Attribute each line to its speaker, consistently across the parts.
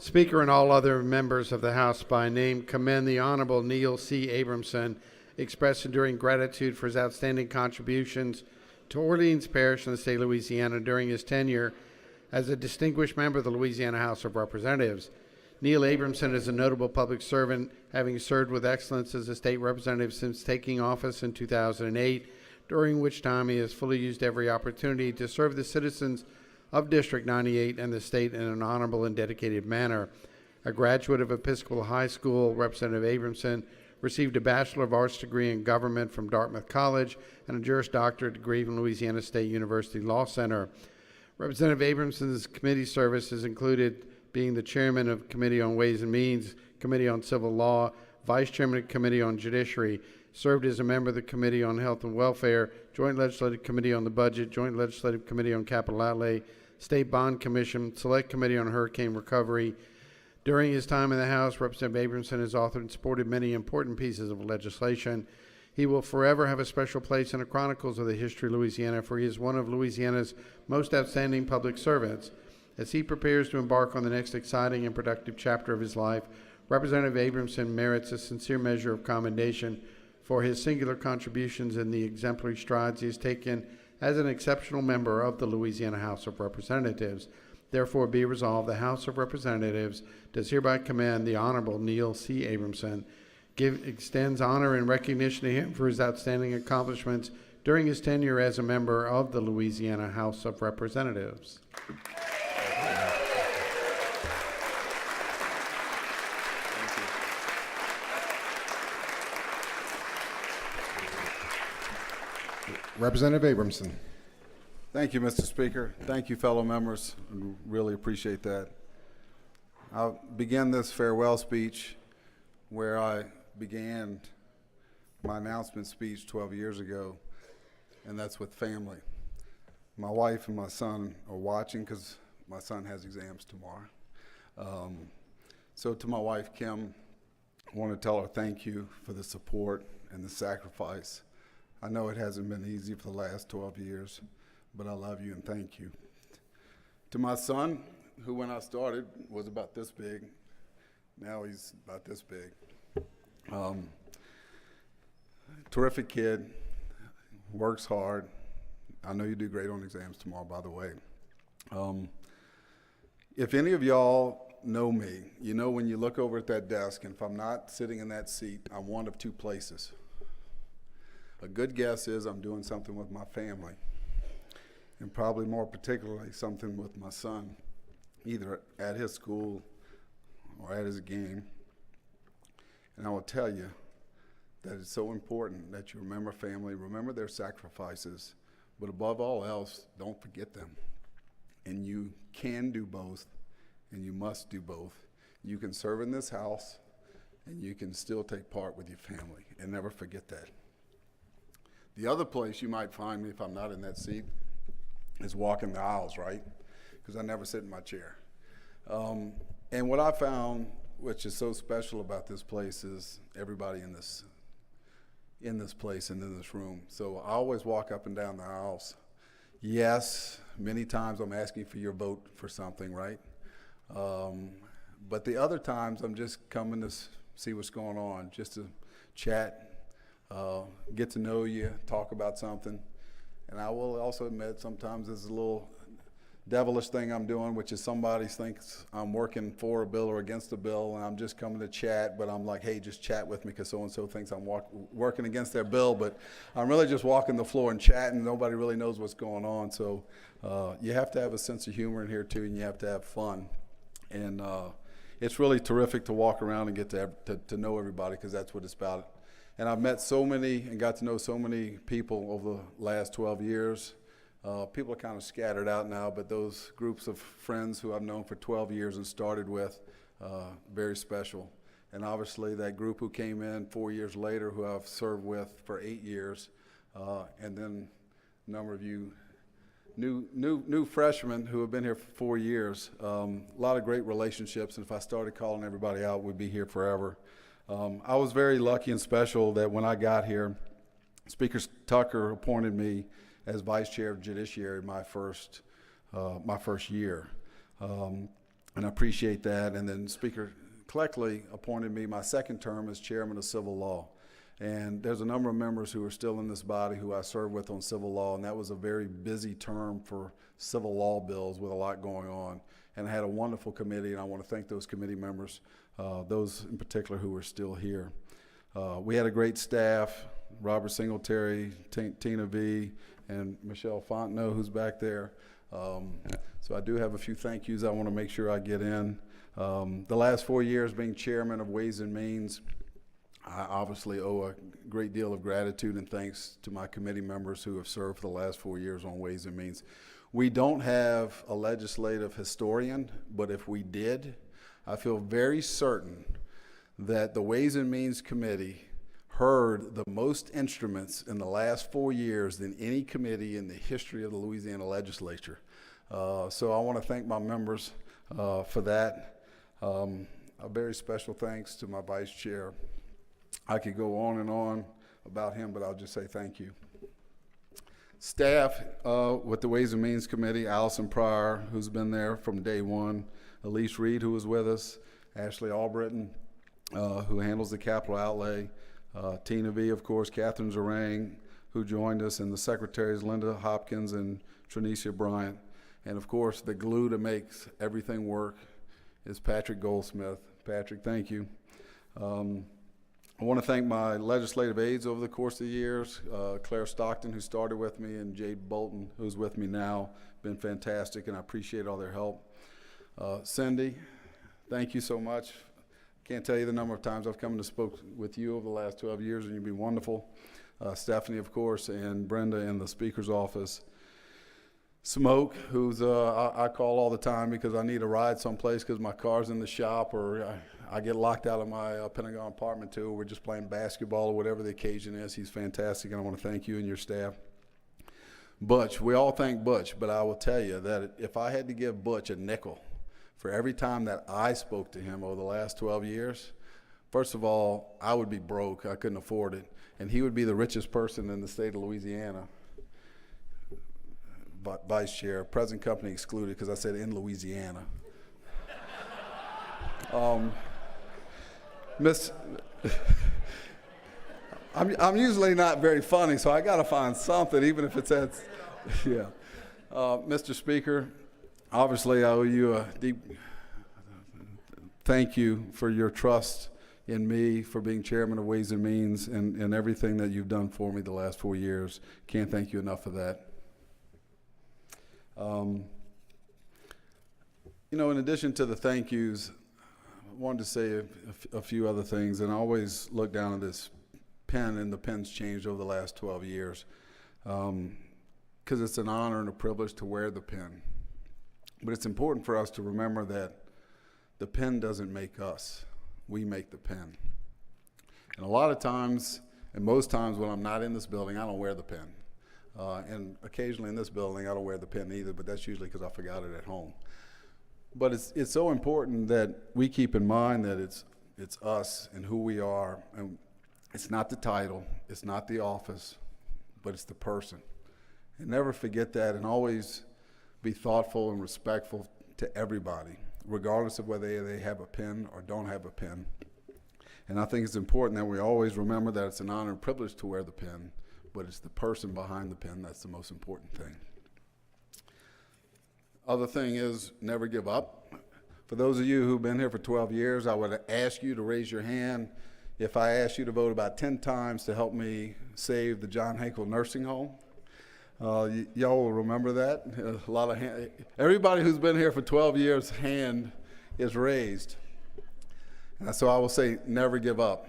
Speaker 1: Speaker and all other members of the House by name commend the Honorable Neil C. Abramson, express enduring gratitude for his outstanding contributions to Orleans Parish in the state of Louisiana during his tenure as a distinguished member of the Louisiana House of Representatives. Neil Abramson is a notable public servant, having served with excellence as a state representative since taking office in 2008, during which time he has fully used every opportunity to serve the citizens of District 98 and the state in an honorable and dedicated manner. A graduate of Episcopal High School, Representative Abramson received a Bachelor of Arts degree in Government from Dartmouth College and a Juris Doctorate degree from Louisiana State University Law Center. Representative Abramson's committee service has included being the chairman of Committee on Ways and Means, Committee on Civil Law, vice chairman of Committee on Judiciary, served as a member of the Committee on Health and Welfare, Joint Legislative Committee on the Budget, Joint Legislative Committee on Capital Outlay, State Bond Commission, Select Committee on Hurricane Recovery. During his time in the House, Representative Abramson has authored and supported many important pieces of legislation. He will forever have a special place in the chronicles of the history of Louisiana, for he is one of Louisiana's most outstanding public servants. As he prepares to embark on the next exciting and productive chapter of his life, Representative Abramson merits a sincere measure of commendation for his singular contributions and the exemplary strides he has taken as an exceptional member of the Louisiana House of Representatives. Therefore, be resolved, the House of Representatives does hereby commend the Honorable Neil C. Abramson, extends honor and recognition to him for his outstanding accomplishments during his tenure as a member of the Louisiana House of Representatives.
Speaker 2: Representative Abramson.
Speaker 3: Thank you, Mr. Speaker. Thank you, fellow members. I really appreciate that. I'll begin this farewell speech where I began my announcement speech 12 years ago, and that's with family. My wife and my son are watching because my son has exams tomorrow. So to my wife, Kim, I want to tell her thank you for the support and the sacrifice. I know it hasn't been easy for the last 12 years, but I love you and thank you. To my son, who when I started was about this big, now he's about this big. Terrific kid, works hard. I know you do great on exams tomorrow, by the way. If any of y'all know me, you know when you look over at that desk, and if I'm not sitting in that seat, I'm one of two places. A good guess is I'm doing something with my family, and probably more particularly something with my son, either at his school or at his game. And I will tell you that it's so important that you remember family, remember their sacrifices, but above all else, don't forget them. And you can do both, and you must do both. You can serve in this house, and you can still take part with your family, and never forget that. The other place you might find me if I'm not in that seat is walking the aisles, right? Because I never sit in my chair. And what I found, which is so special about this place, is everybody in this place and in this room. So I always walk up and down the aisles. Yes, many times I'm asking for your vote for something, right? But the other times I'm just coming to see what's going on, just to chat, get to know you, talk about something. And I will also admit sometimes there's a little devilish thing I'm doing, which is somebody thinks I'm working for a bill or against a bill, and I'm just coming to chat, but I'm like, hey, just chat with me because so-and-so thinks I'm working against their bill, but I'm really just walking the floor and chatting. Nobody really knows what's going on. So you have to have a sense of humor in here too, and you have to have fun. And it's really terrific to walk around and get to know everybody, because that's what it's about. And I've met so many and got to know so many people over the last 12 years. People are kind of scattered out now, but those groups of friends who I've known for 12 years and started with, very special. And obviously that group who came in 4 years later, who I've served with for 8 years, and then a number of you new freshmen who have been here for 4 years. A lot of great relationships, and if I started calling everybody out, we'd be here forever. I was very lucky and special that when I got here, Speaker Tucker appointed me as Vice Chair of Judiciary my first year. And and I appreciate that. And then Speaker Cleckley appointed me my second term as chairman of civil law. And there's a number of members who are still in this body who I serve with on civil law, and that was a very busy term for civil law bills with a lot going on. And I had a wonderful committee, and I want to thank those committee members, those in particular who are still here. We had a great staff, Robert Singletary, Tina V, and Michelle Fontenot, who's back there. So I do have a few thank yous I want to make sure I get in. The last 4 years being chairman of Ways and Means, I obviously owe a great deal of gratitude and thanks to my committee members who have served for the last 4 years on Ways and Means. We don't have a legislative historian, but if we did, I feel very certain that the Ways and Means Committee heard the most instruments in the last 4 years than any committee in the history of the Louisiana legislature. So I want to thank my members for that. A very special thanks to my vice chair. I could go on and on about him, but I'll just say thank you. Staff with the Ways and Means Committee, Allison Pryor, who's been there from day one, Elise Reed, who was with us, Ashley Albritton, who handles the capital outlay, Tina V, of course, Catherine Zarang, who joined us, and the secretaries, Linda Hopkins and Trinicia Bryant. And of course, the glue that makes everything work is Patrick Goldsmith. Patrick, thank you. I want to thank my legislative aides over the course of the years, Claire Stockton, who started with me, and Jade Bolton, who's with me now. Been fantastic, and I appreciate all their help. Cindy, thank you so much. Can't tell you the number of times I've come and spoke with you over the last 12 years, and you've been wonderful. Stephanie, of course, and Brenda in the Speaker's office. Smoke, who's I call all the time because I need a ride someplace because my car's in the shop, or I get locked out of my Pentagon apartment too. We're just playing basketball or whatever the occasion is. He's fantastic, and I want to thank you and your staff. Butch, we all thank Butch, but I will tell you that if I had to give Butch a nickel for every time that I spoke to him over the last 12 years, first of all, I would be broke. I couldn't afford it. And he would be the richest person in the state of Louisiana. Vice Chair, present company excluded because I said in Louisiana. I'm usually not very funny, so I got to find something, even if it's at, yeah. Mr. Speaker, obviously I owe you a deep thank you for your trust in me, for being chairman of Ways and Means, and everything that you've done for me the last 4 years. Can't thank you enough for that. You know, in addition to the thank yous, I wanted to say a few other things, and I always look down at this pen, and the pen's changed over the last 12 years, because it's an honor and a privilege to wear the pen. But it's important for us to remember that the pen doesn't make us. We make the pen. And a lot of times, and most times when I'm not in this building, I don't wear the pen. And occasionally in this building, I don't wear the pen either, but that's usually because I forgot it at home. But it's so important that we keep in mind that it's us and who we are, and it's not the title, it's not the office, but it's the person. And never forget that, and always be thoughtful and respectful to everybody, regardless of whether they have a pen or don't have a pen. And I think it's important that we always remember that it's an honor and privilege to wear the pen, but it's the person behind the pen that's the most important thing. Other thing is never give up. For those of you who've been here for 12 years, I would ask you to raise your hand if I asked you to vote about 10 times to help me save the John Hankel Nursing Home. Y'all will remember that. A lot of everybody who's been here for 12 years, hand is raised. So I will say never give up.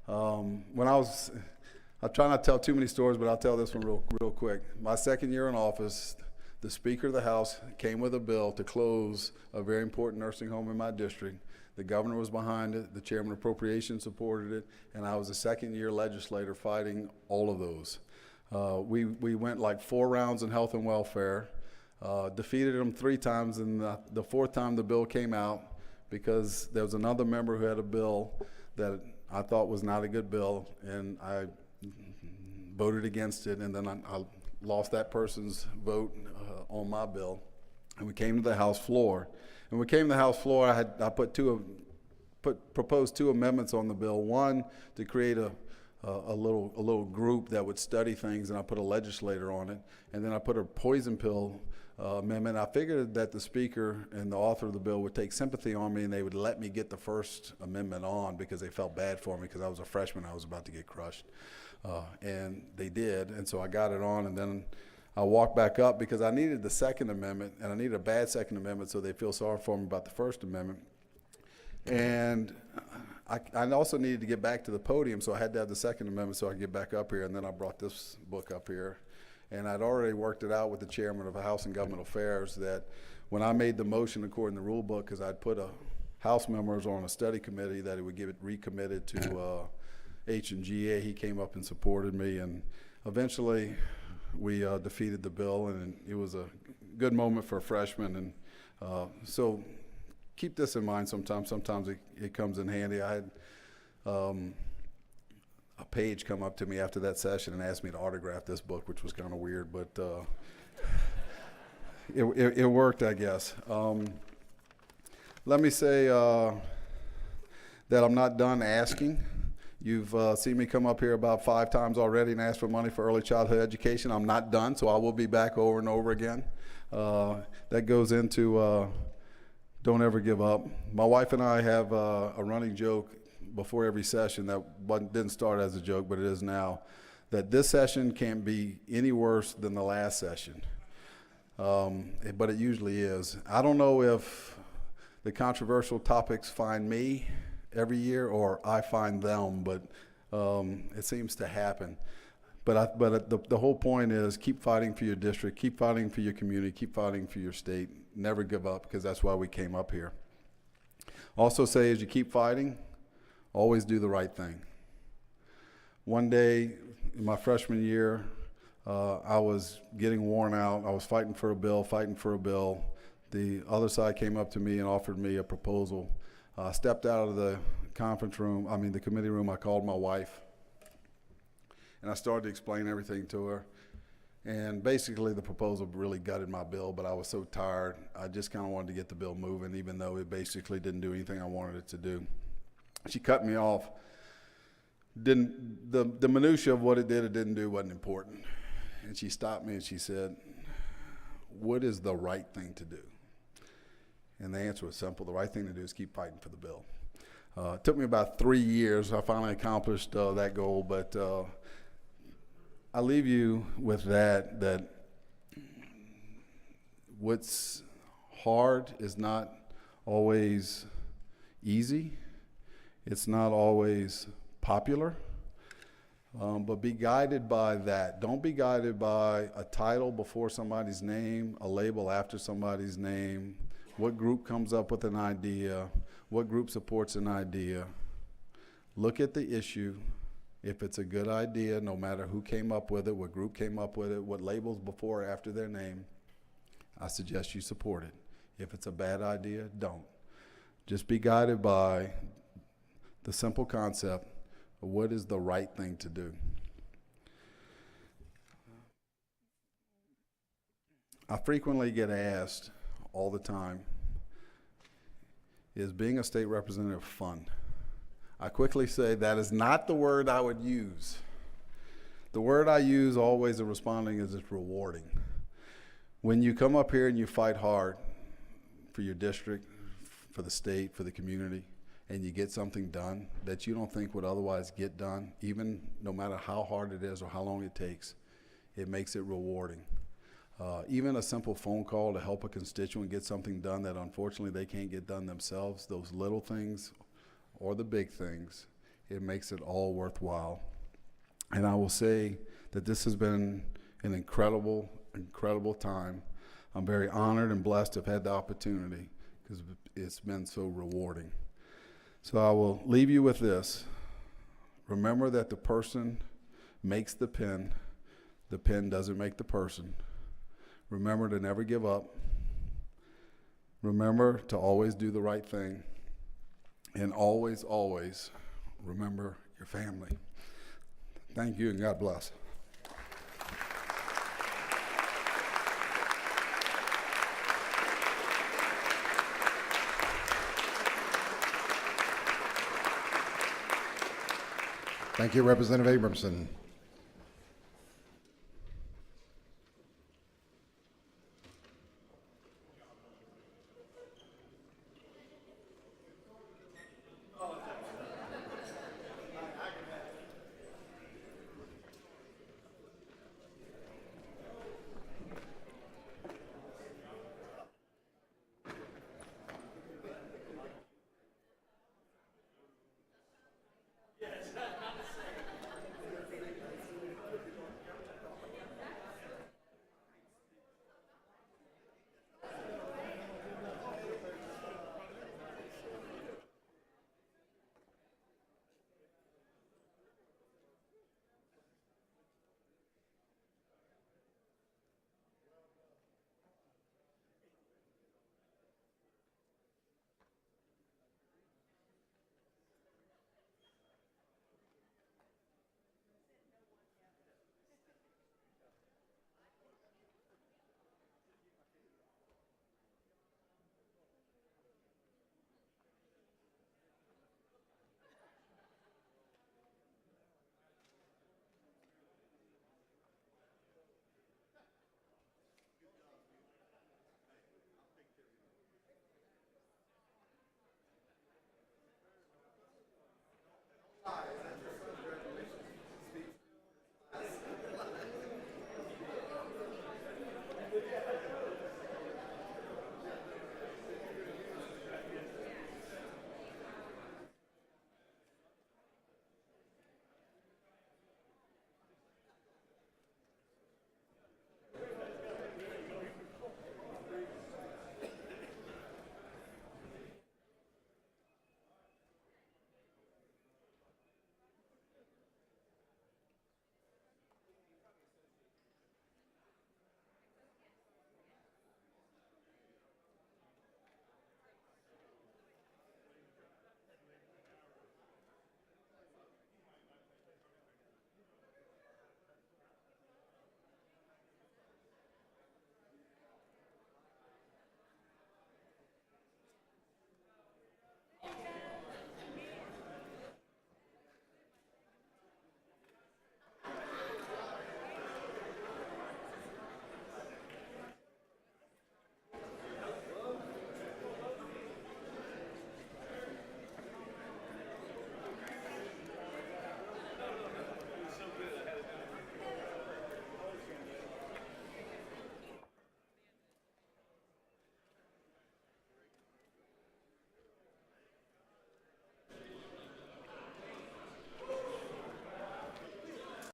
Speaker 3: I try not to tell too many stories, but I'll tell this one real quick. My second year in office, the Speaker of the House came with a bill to close a very important nursing home in my district. The governor was behind it, the chairman of appropriations supported it, and I was a second-year legislator fighting all of those. We went like 4 rounds in health and welfare, defeated them 3 times, and the 4th time the bill came out because there was another member who had a bill that I thought was not a good bill, and I voted against it, and then I lost that person's vote on my bill, and we came to the House floor, And when we came to the House floor, I proposed two amendments on the bill. One, to create a little group that would study things, and I put a legislator on it. And then I put a poison pill amendment. I figured that the speaker and the author of the bill would take sympathy on me, and they would let me get the first amendment on because they felt bad for me because I was a freshman. I was about to get crushed. And they did, and so I got it on, and then I walked back up because I needed the Second Amendment, and I needed a bad Second Amendment so they feel sorry for me about the First Amendment. And I also needed to get back to the podium, so I had to have the Second Amendment so I could get back up here, and then I brought this book up here. And I'd already worked it out with the chairman of the House and Government Affairs that when I made the motion according to the rule book, because I'd put House members on a study committee, that it would get it recommitted to H&GA. He came up and supported me, and eventually we defeated the bill, and it was a good moment for a freshman. And so keep this in mind sometimes. Sometimes it comes in handy. I had a page come up to me after that session and asked me to autograph this book, which was kind of weird, but it worked, I guess. Let me say that I'm not done asking. You've seen me come up here about 5 times already and ask for money for early childhood education. I'm not done, so I will be back over and over again. That goes into don't ever give up. My wife and I have a running joke before every session that didn't start as a joke, but it is now, that this session can't be any worse than the last session. But it usually is. I don't know if the controversial topics find me every year or I find them, but it seems to happen. But the whole point is keep fighting for your district, keep fighting for your community, keep fighting for your state. Never give up, because that's why we came up here. Also say, as you keep fighting, always do the right thing. One day in my freshman year, I was getting worn out. I was fighting for a bill. The other side came up to me and offered me a proposal. I stepped out of the the committee room. I called my wife, and I started to explain everything to her. And basically, the proposal really gutted my bill, but I was so tired, I just kind of wanted to get the bill moving, even though it basically didn't do anything I wanted it to do. She cut me off. The minutia of what it did or didn't do wasn't important. And she stopped me and she said, "What is the right thing to do?" And the answer was simple. The right thing to do is keep fighting for the bill. It took me about 3 years. I finally accomplished that goal, but I leave you with that what's hard is not always easy. It's not always popular, but be guided by that. Don't be guided by a title before somebody's name, a label after somebody's name, what group comes up with an idea, what group supports an idea. Look at the issue. If it's a good idea, no matter who came up with it, what group came up with it, what labels before or after their name, I suggest you support it. If it's a bad idea, don't. Just be guided by the simple concept of what is the right thing to do. I frequently get asked all the time, is being a state representative fun? I quickly say that is not the word I would use. The word I use always in responding is it's rewarding. When you come up here and you fight hard for your district, for the state, for the community, and you get something done that you don't think would otherwise get done, even no matter how hard it is or how long it takes, it makes it rewarding. Even a simple phone call to help a constituent get something done that unfortunately they can't get done themselves, those little things or the big things, it makes it all worthwhile. And I will say that this has been an incredible, incredible time. I'm very honored and blessed to have had the opportunity because it's been so rewarding. So I will leave you with this. Remember that the person makes the pen doesn't make the person. Remember to never give up. Remember to always do the right thing. And always, always remember your family. Thank you and God bless.
Speaker 2: Thank you, Representative Abramson.